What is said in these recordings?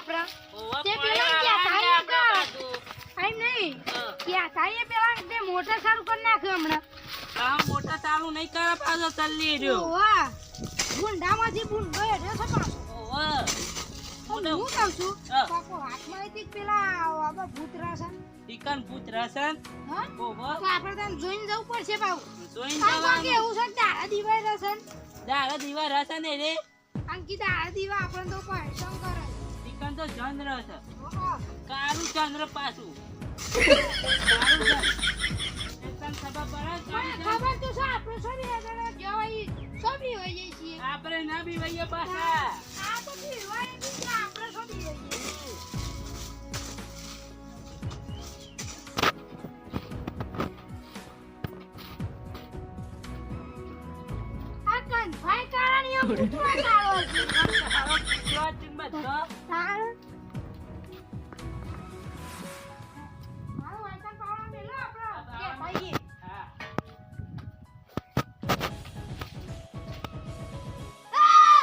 આપડા તે પેલા ક્યાં થાય આઈ નહીં ક્યાં થાય પેલા તે મોટર ચાલુ કરી નાખ્યો હમણાં મોટર ચાલુ નહીં કરે પાછો ચાલી રહ્યો વાહ ગુંડામાંથી ગુંડો હેડ્યો છે પાછો હું કહું છું કાકો હાથમાં હતી પેલા આવા ભૂત રાસન ટીકન ભૂત રાસન હા ઓહો તો આપણે તને જોઈને જવું પડશે બાઉ જોઈને જવાનું એવું છે દાડા દીવા રાસન દાડા દીવા રાસન એ રે અંકી દાડા દીવા આપણે તો પૈસા કરે ટીકન તો ચંદ્ર છે ઓહો કાળું ચંદ્ર પાછું કાળું ચંદ્ર ખબર પડે ખબર તો છે આપણે સરી આગળ જવાય સબી હોય જઈ છીએ આપણે ના બી વઈએ પાછા આ તો પીવાય છે આપણે સબી હોય આ કન ભાઈ કારણિયો કુતરા કાળો છે ચોચિન બધો તાર મારો વાયકા પાવડા મેલો આપણો કે ભાઈ હા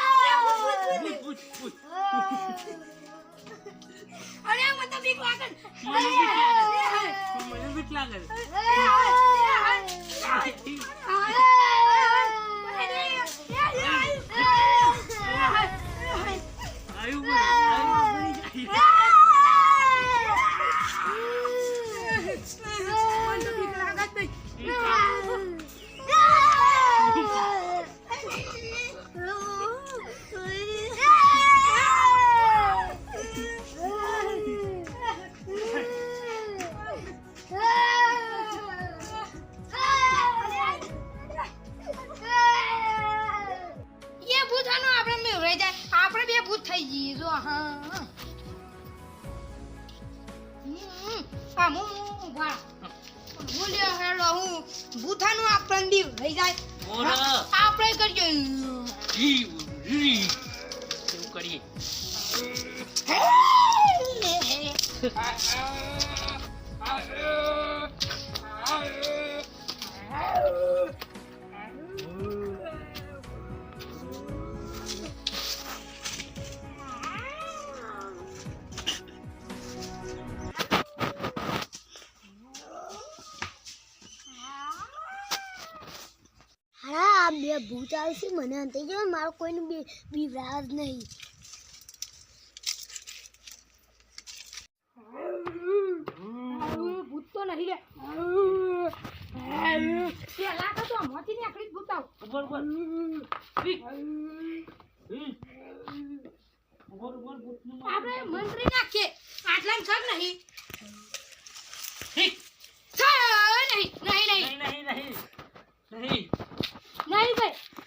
ભૂત ભૂત અરે મને તો બીક લાગે મને બીક લાગે થઈ ગઈ જો હા હું ભા બોલ્યો હેલો હું ભૂથાનું આપણને દી લઈ જાય આપણે કરજો એવું કરીએ બે ભૂત આવશે મને અંતે જો મારો કોઈને બીવરાજ નહીં ભૂત તો નહીં લે પેલા તો મોતી ની આખડી ભૂત આવ બોલ બોલ બોલ બોલ ભૂત નું આપણે મંત્રી નાખીએ આટલા છક નહીં નહીં નહીં નહીં નહીં નહીં નહીં ભાઈ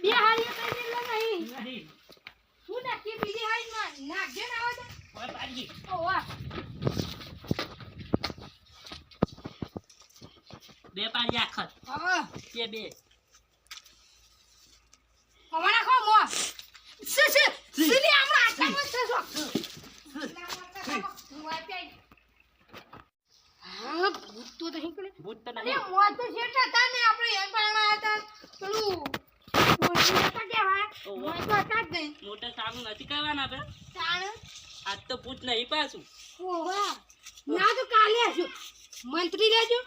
બે હારીઓ કરી લે નહીં નહીં હું નાખી બીજી હારી માં નાખજે ના આવે તો ઓય પાડી ઓ વાહ બે પાડી આખત હા કે બે હમણાં ખો મો સીધી આપણે આટલા મત થશો હા ભૂત તો નહીં કરે ભૂત તો અરે નહીં મોત તો શેઠા હતા ને આપણે એમ પાણા હતા પેલું મોટા કેવાય મોત તો હતા જ નહીં મોટર ચાલુ નથી કરવાના આપણે તાણ આજ તો ભૂત નહીં પાછું ઓવા ના તો કાલે આશું મંત્રી લેજો